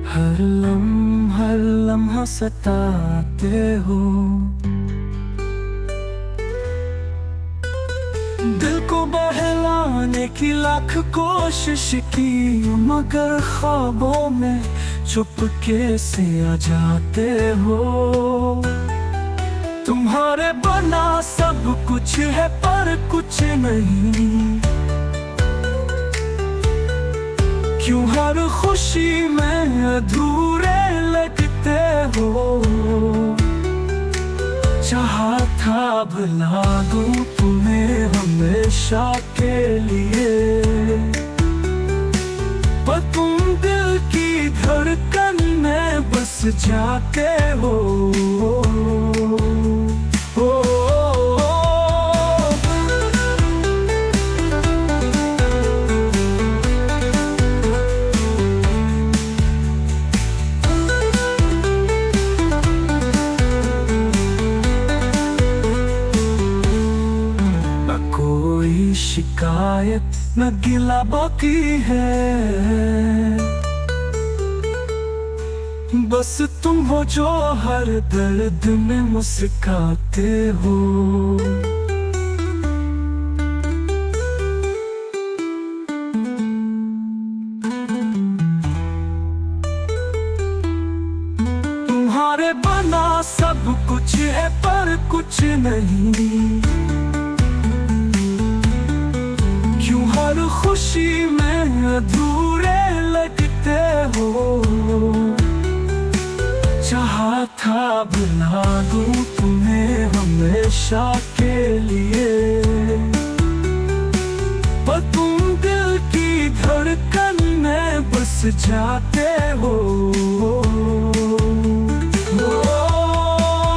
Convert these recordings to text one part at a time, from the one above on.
हर लम्हा सताते हो। दिल को बहलाने की लाख कोशिश की, मगर ख्वाबों में चुपके से आ जाते हो। तुम्हारे बना सब कुछ है पर कुछ नहीं, क्यों हर खुशी में अधूरे लगते हो। चाहा था भुला दूं तुम्हें हमेशा के लिए, पर तुम दिल की धड़कन में बस जाते हो। शिकायत न गिला बाकी है, बस तुम हो जो हर दर्द में मुस्कुराते हो। तुम्हारे बना सब कुछ है पर कुछ नहीं, हर खुशी में अधूरे लगते हो। चाहा था बुला दूं तुम्हें हमेशा के लिए, पर तुम दिल की धड़कन में बस जाते हो।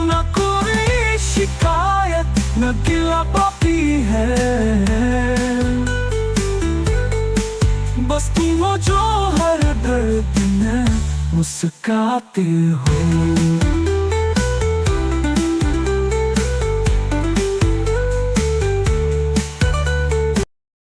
न कोई शिकायत न गिला बाकी है, बस तुम हो जो हर दर्द में मुस्कुराते हो।